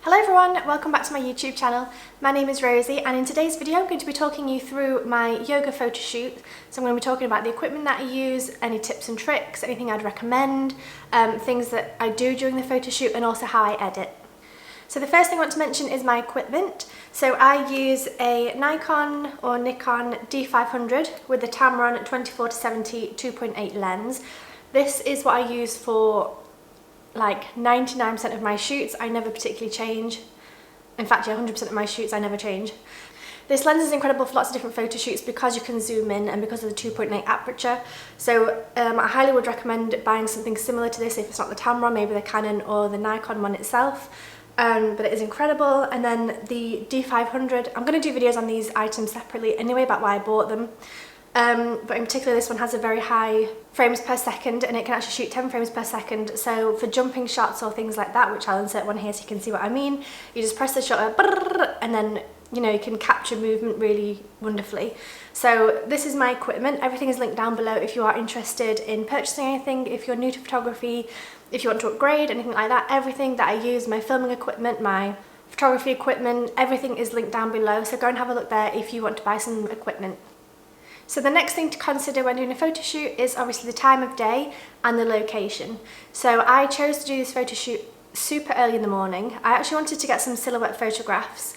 Hello everyone, welcome back to my YouTube channel. My name is Rosie and in today's video I'm going to be talking you through my yoga photo shoot. So I'm going to be talking about the equipment that I use, any tips and tricks, anything I'd recommend, things that I do during the photo shoot and also how I edit. So the first thing I want to mention is my equipment. So I use a Nikon or Nikon D500 with the Tamron 24-70 2.8 lens. This is what I use for like 99% of my shoots. I never particularly change. In fact, yeah, 100% of my shoots I never change. This lens is incredible for lots of different photo shoots because you can zoom in and because of the 2.8 aperture. So I highly would recommend buying something similar to this if it's not the Tamron, maybe the Canon or the Nikon one itself. But it is incredible. And then the D500, I'm going to do videos on these items separately anyway about why I bought them. But in particular this one has a very high frames per second and it can actually shoot 10 frames per second. So for jumping shots or things like that, which I'll insert one here so you can see what I mean, you just press the shutter and then you can capture movement really wonderfully. So this is my equipment. Everything is linked down below if you are interested in purchasing anything, if you're new to photography, if you want to upgrade, anything like that. Everything that I use, my filming equipment, my photography equipment, everything is linked down below. So go and have a look there if you want to buy some equipment. So the next thing to consider when doing a photo shoot is obviously the time of day and the location. So I chose to do this photo shoot super early in the morning. I actually wanted to get some silhouette photographs,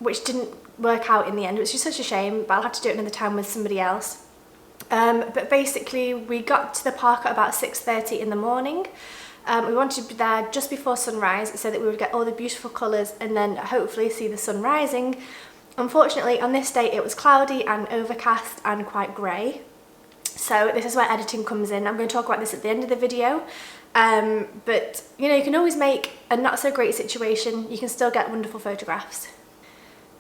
which didn't work out in the end, which is such a shame, but I'll have to do it another time with somebody else. But basically we got to the park at about 6:30 in the morning. We wanted to be there just before sunrise so that we would get all the beautiful colours and then hopefully see the sun rising. Unfortunately, on this day it was cloudy and overcast and quite grey. So this is where editing comes in. I'm going to talk about this at the end of the video. But you can always make a not so great situation. You can still get wonderful photographs.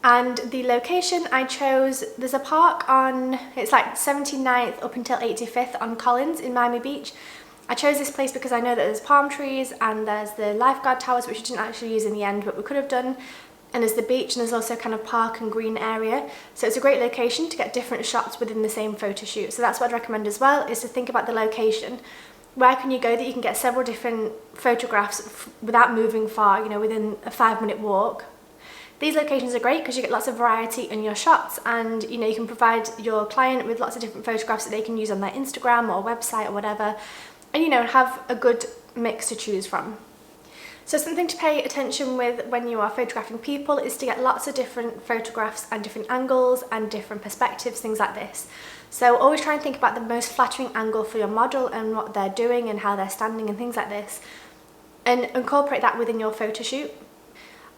And the location I chose, there's a park on, it's like 79th up until 85th on Collins in Miami Beach. I chose this place because I know that there's palm trees and there's the lifeguard towers, which we didn't actually use in the end, but we could have done. And there's the beach and there's also kind of park and green area. So it's a great location to get different shots within the same photo shoot. So that's what I'd recommend as well, is to think about the location. Where can you go that you can get several different photographs without moving far, within a 5-minute walk. These locations are great because you get lots of variety in your shots and you can provide your client with lots of different photographs that they can use on their Instagram or website or whatever, and have a good mix to choose from. So something to pay attention with when you are photographing people is to get lots of different photographs and different angles and different perspectives, things like this. So always try and think about the most flattering angle for your model and what they're doing and how they're standing and things like this, and incorporate that within your photo shoot.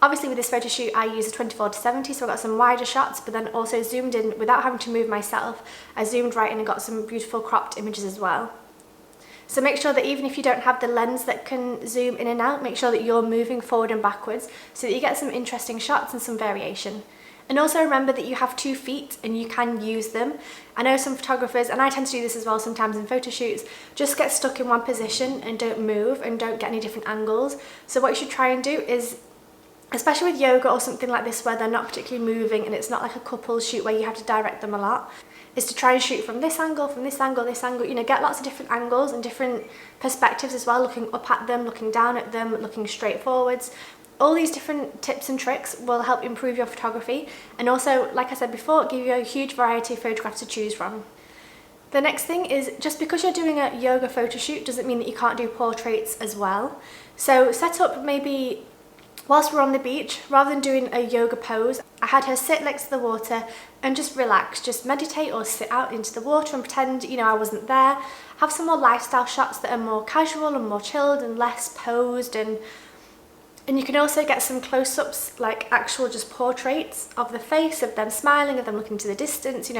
Obviously with this photo shoot I use a 24-70, so I got some wider shots, but then also zoomed in without having to move myself. I zoomed right in and got some beautiful cropped images as well. So make sure that even if you don't have the lens that can zoom in and out, make sure that you're moving forward and backwards so that you get some interesting shots and some variation. And also remember that you have 2 feet and you can use them. I know some photographers, and I tend to do this as well sometimes in photo shoots, just get stuck in one position and don't move and don't get any different angles. So what you should try and do is, especially with yoga or something like this where they're not particularly moving and it's not like a couple shoot where you have to direct them a lot, is to try and shoot from this angle, this angle, get lots of different angles and different perspectives as well, looking up at them, looking down at them, looking straight forwards. All these different tips and tricks will help improve your photography and also, like I said before, give you a huge variety of photographs to choose from. The next thing is, just because you're doing a yoga photo shoot doesn't mean that you can't do portraits as well. So set up maybe whilst we're on the beach, rather than doing a yoga pose, I had her sit next to the water and just relax, just meditate or sit out into the water and pretend, I wasn't there. Have some more lifestyle shots that are more casual and more chilled and less posed, and you can also get some close-ups, like actual just portraits of the face, of them smiling, of them looking to the distance,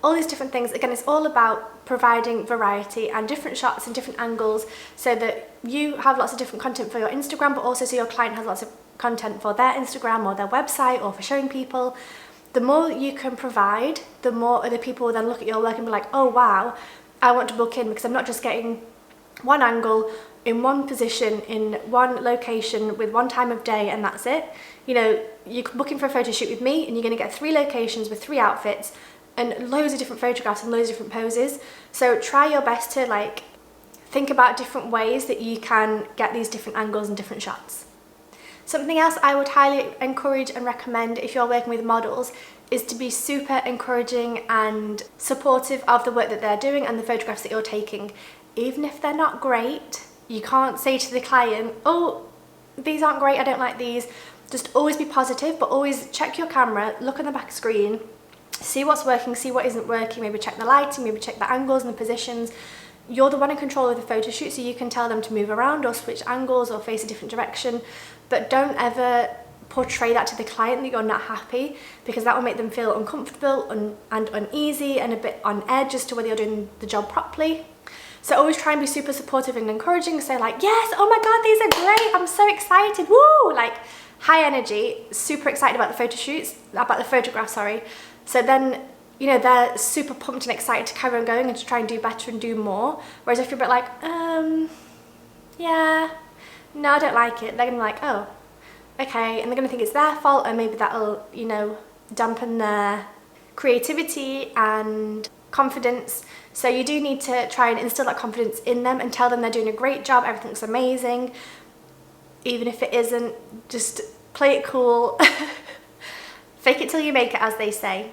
all these different things. Again, it's all about providing variety and different shots and different angles so that you have lots of different content for your Instagram, but also so your client has lots of content for their Instagram or their website or for showing people. The more you can provide, the more other people will then look at your work and be like, oh wow, I want to book in because I'm not just getting one angle in one position in one location with one time of day and that's it. You're booking for a photo shoot with me and you're going to get 3 locations with 3 outfits and loads of different photographs and loads of different poses. So try your best to think about different ways that you can get these different angles and different shots. Something else I would highly encourage and recommend if you're working with models is to be super encouraging and supportive of the work that they're doing and the photographs that you're taking. Even if they're not great, you can't say to the client, oh, these aren't great, I don't like these. Just always be positive, but always check your camera, look on the back screen, see what's working, see what isn't working, maybe check the lighting, maybe check the angles and the positions. You're the one in control of the photo shoot, so you can tell them to move around or switch angles or face a different direction, but don't ever portray that to the client that you're not happy, because that will make them feel uncomfortable and uneasy and a bit on edge as to whether you're doing the job properly. So always try and be super supportive and encouraging. Say like, yes, oh my God, these are great, I'm so excited, woo! Like high energy, super excited about the photographs, sorry. So then, you know, they're super pumped and excited to carry on going and to try and do better and do more. Whereas if you're a bit like, yeah, no, I don't like it, they're gonna be like, oh, okay, and they're gonna think it's their fault, and maybe that'll, you know, dampen their creativity and confidence. So you do need to try and instill that confidence in them and tell them they're doing a great job, everything's amazing. Even if it isn't, just play it cool. Fake it till you make it, as they say.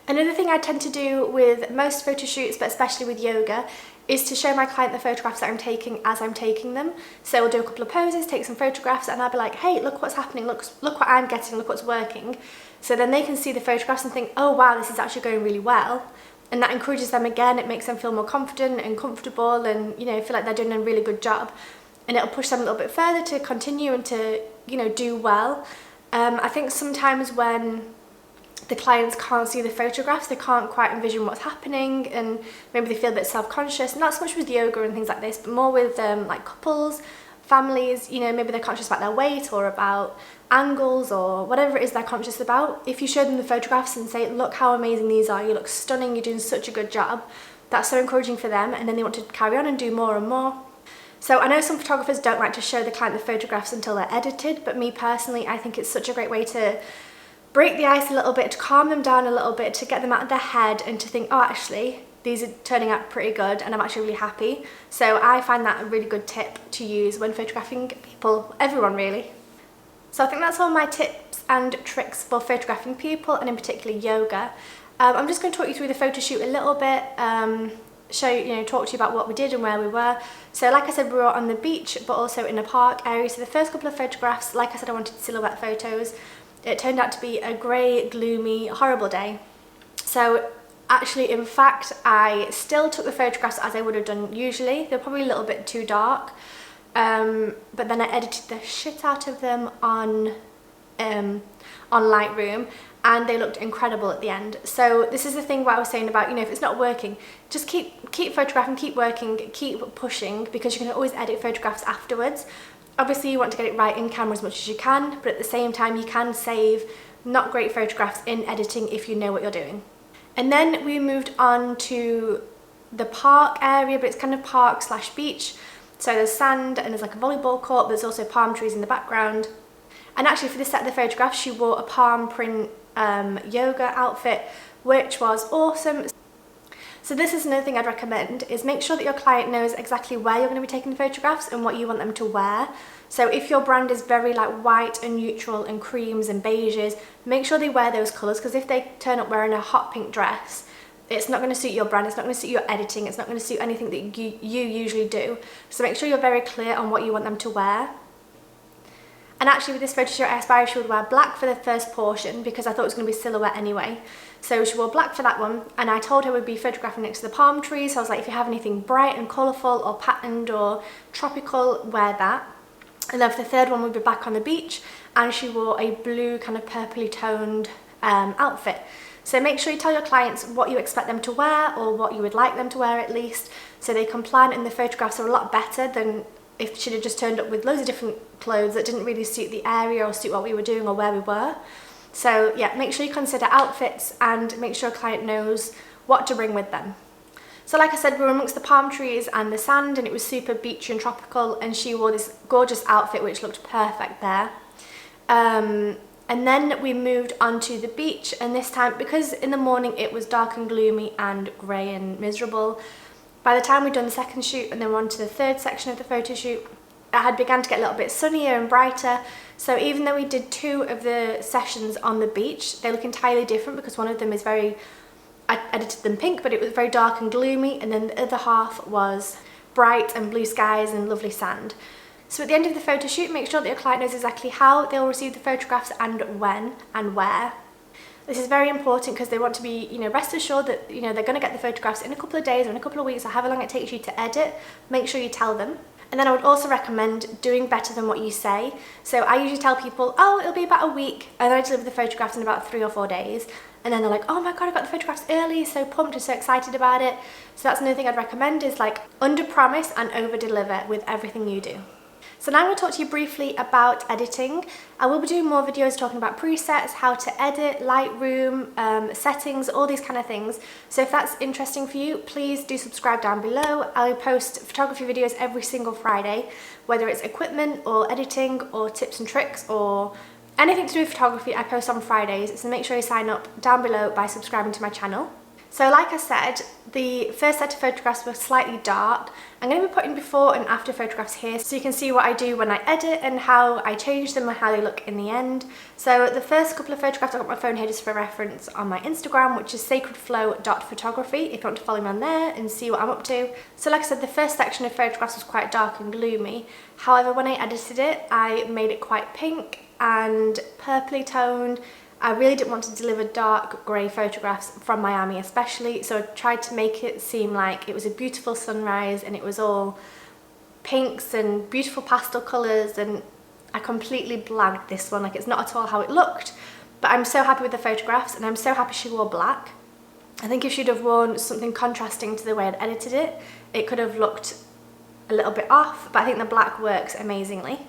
Another thing I tend to do with most photo shoots, but especially with yoga, is to show my client the photographs that I'm taking as I'm taking them. So we'll do a couple of poses, take some photographs, and I'll be like, hey, look what's happening, look what I'm getting, look what's working. So then they can see the photographs and think, oh wow, this is actually going really well. And that encourages them again, it makes them feel more confident and comfortable and, you know, feel like they're doing a really good job. And it'll push them a little bit further to continue and to, you know, do well. I think sometimes when the clients can't see the photographs, they can't quite envision what's happening, and maybe they feel a bit self-conscious, not so much with yoga and things like this, but more with like couples, families, you know, maybe they're conscious about their weight or about angles or whatever it is they're conscious about. If you show them the photographs and say, look how amazing these are, you look stunning, you're doing such a good job, that's so encouraging for them, and then they want to carry on and do more and more. So I know some photographers don't like to show the client the photographs until they're edited, but me personally, I think it's such a great way to break the ice a little bit, to calm them down a little bit, to get them out of their head and to think, oh, actually, these are turning out pretty good and I'm actually really happy. So I find that a really good tip to use when photographing people, everyone really. So I think that's all my tips and tricks for photographing people, and in particular yoga. I'm just going to talk you through the photo shoot a little bit, talk to you about what we did and where we were. So like I said, we were on the beach, but also in a park area. So the first couple of photographs, like I said, I wanted silhouette photos. It turned out to be a grey, gloomy, horrible day. So actually, in fact, I still took the photographs as I would have done usually. They're probably a little bit too dark. But then I edited the shit out of them on Lightroom, and they looked incredible at the end. So this is the thing what I was saying about, you know, if it's not working, just keep photographing, keep working, keep pushing, because you can always edit photographs afterwards. Obviously you want to get it right in camera as much as you can, but at the same time you can save not great photographs in editing if you know what you're doing. And then we moved on to the park area, but it's kind of park slash beach. So there's sand and there's like a volleyball court, there's also palm trees in the background. And actually for this set of the photographs, she wore a palm print yoga outfit, which was awesome. So this is another thing I'd recommend, is make sure that your client knows exactly where you're going to be taking the photographs and what you want them to wear. So if your brand is very like white and neutral and creams and beiges, make sure they wear those colours, because if they turn up wearing a hot pink dress, it's not going to suit your brand, it's not going to suit your editing, it's not going to suit anything that you usually do. So make sure you're very clear on what you want them to wear. And actually with this photo shoot, I aspired she would wear black for the first portion because I thought it was going to be silhouette anyway. So she wore black for that one, and I told her we'd be photographing next to the palm trees. So I was like, if you have anything bright and colourful or patterned or tropical, wear that. And then for the third one, we'd be back on the beach, and she wore a blue kind of purpley toned outfit. So make sure you tell your clients what you expect them to wear, or what you would like them to wear at least, so they can plan, and the photographs are a lot better than if she'd have just turned up with loads of different clothes that didn't really suit the area or suit what we were doing or where we were. So yeah, make sure you consider outfits and make sure a client knows what to bring with them. So like I said, we were amongst the palm trees and the sand, and it was super beachy and tropical, and she wore this gorgeous outfit which looked perfect there. And then we moved on to the beach, and this time, because in the morning it was dark and gloomy and grey and miserable, by the time we'd done the second shoot and then on to the third section of the photo shoot, had begun to get a little bit sunnier and brighter. So even though we did 2 of the sessions on the beach, they look entirely different because one of them is I edited them pink, but it was very dark and gloomy, and then the other half was bright and blue skies and lovely sand. So at the end of the photo shoot, make sure that your client knows exactly how they'll receive the photographs and when and where. This is very important because they want to be, rest assured that, they're going to get the photographs in a couple of days or in a couple of weeks or however long it takes you to edit. Make sure you tell them. And then I would also recommend doing better than what you say. So I usually tell people, oh, it'll be about a week, and then I deliver the photographs in about 3 or 4 days. And then they're like, oh my God, I got the photographs early, so pumped and so excited about it. So that's another thing I'd recommend is like under promise and over deliver with everything you do. So now I'm going to talk to you briefly about editing. I will be doing more videos talking about presets, how to edit, Lightroom, settings, all these kind of things. So if that's interesting for you, please do subscribe down below. I'll post photography videos every single Friday, whether it's equipment or editing or tips and tricks or anything to do with photography. I post on Fridays, so make sure you sign up down below by subscribing to my channel. So like I said, the first set of photographs were slightly dark. I'm going to be putting before and after photographs here so you can see what I do when I edit and how I change them and how they look in the end. So the first couple of photographs, I've got my phone here just for reference on my Instagram, which is sacredflow.photography, if you want to follow me on there and see what I'm up to. So like I said, the first section of photographs was quite dark and gloomy. However, when I edited it, I made it quite pink and purpley toned. I really didn't want to deliver dark grey photographs from Miami especially, so I tried to make it seem like it was a beautiful sunrise and it was all pinks and beautiful pastel colours, and I completely blagged this one. Like, it's not at all how it looked, but I'm so happy with the photographs and I'm so happy she wore black. I think if she'd have worn something contrasting to the way I'd edited it, it could have looked a little bit off, but I think the black works amazingly.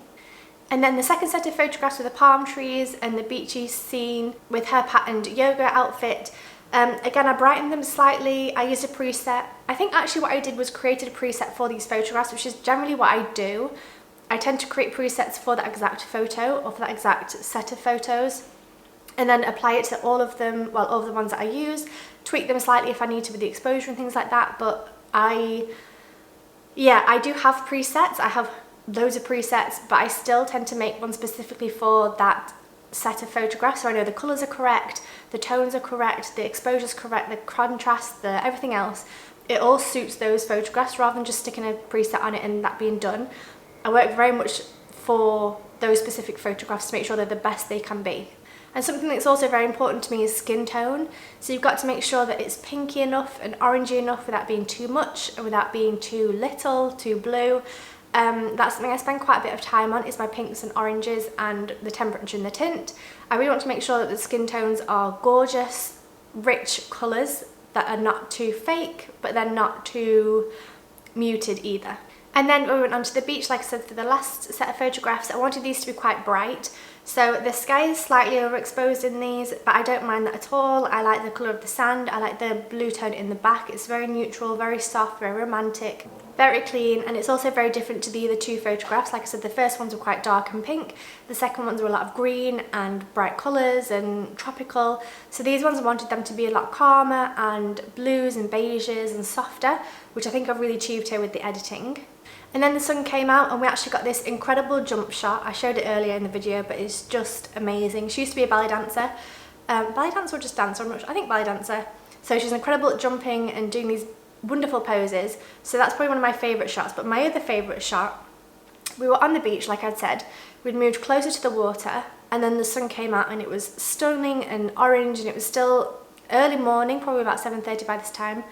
And then the second set of photographs with the palm trees and the beachy scene with her patterned yoga outfit. Again, I brightened them slightly. I used a preset. I think actually what I did was created a preset for these photographs, which is generally what I do. I tend to create presets for that exact photo or for that exact set of photos, and then apply it to all of them, well, all of the ones that I use, tweak them slightly if I need to with the exposure and things like that. But I do have presets. I have loads of presets, but I still tend to make one specifically for that set of photographs, so I know the colours are correct, the tones are correct, the exposure's correct, the contrast, everything else. It all suits those photographs rather than just sticking a preset on it and that being done. I work very much for those specific photographs to make sure they're the best they can be. And something that's also very important to me is skin tone. So you've got to make sure that it's pinky enough and orangey enough without being too much and without being too little, too blue. That's something I spend quite a bit of time on, is my pinks and oranges and the temperature and the tint. I really want to make sure that the skin tones are gorgeous, rich colours that are not too fake, but they're not too muted either. And then we went on to the beach, like I said, for the last set of photographs. I wanted these to be quite bright. So the sky is slightly overexposed in these, but I don't mind that at all. I like the colour of the sand. I like the blue tone in the back. It's very neutral, very soft, very romantic, very clean, and it's also very different to the other 2 photographs. Like I said, the first ones were quite dark and pink. The second ones were a lot of green and bright colours and tropical. So these ones I wanted them to be a lot calmer and blues and beiges and softer, which I think I've really achieved here with the editing. And then the sun came out and we actually got this incredible jump shot. I showed it earlier in the video, but it's just amazing. She used to be a ballet dancer. Ballet dancer or just dancer? I'm not sure. I think ballet dancer. So she's incredible at jumping and doing these wonderful poses. So that's probably one of my favourite shots. But my other favourite shot, we were on the beach, like I'd said. We'd moved closer to the water and then the sun came out and it was stunning and orange, and it was still early morning, probably about 7:30 by this time.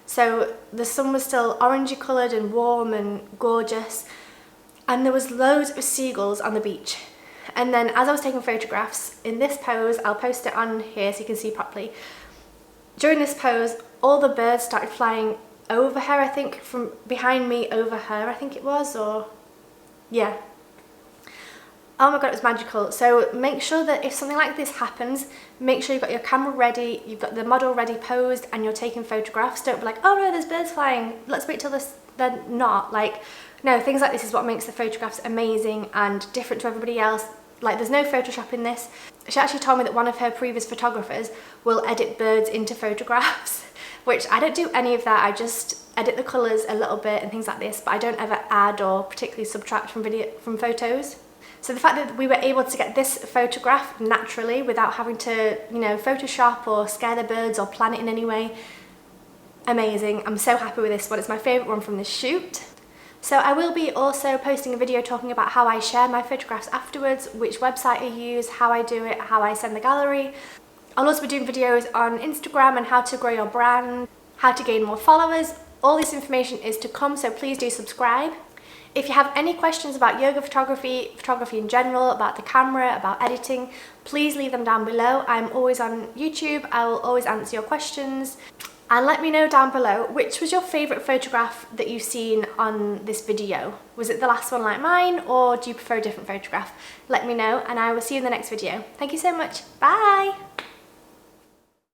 So the sun was still orangey coloured and warm and gorgeous, and there was loads of seagulls on the beach. And then as I was taking photographs in this pose, I'll post it on here so you can see properly. During this pose, all the birds started flying over her, I think, from behind me over her, I think it was, or yeah. Oh my god, it was magical. So make sure that if something like this happens, make sure you've got your camera ready, you've got the model ready posed, and you're taking photographs. Don't be like, oh no, there's birds flying, let's wait till they're not. Like, no, things like this is what makes the photographs amazing and different to everybody else. Like, there's no Photoshop in this. She actually told me that one of her previous photographers will edit birds into photographs, which I don't do any of that. edit the colours a little bit and things like this, but I don't ever add or particularly subtract from photos. So the fact that we were able to get this photograph naturally without having to, you know, Photoshop or scare the birds or plan it in any way, amazing. I'm so happy with this one. It's my favourite one from this shoot. So I will be also posting a video talking about how I share my photographs afterwards, which website I use, how I do it, how I send the gallery. I'll also be doing videos on Instagram and how to grow your brand, how to gain more followers. All this information is to come, so please do subscribe. If you have any questions about yoga photography, photography in general, about the camera, about editing, please leave them down below. I'm always on YouTube. I will always answer your questions. And let me know down below, which was your favourite photograph that you've seen on this video? Was it the last one like mine, or do you prefer a different photograph? Let me know, and I will see you in the next video. Thank you so much. Bye!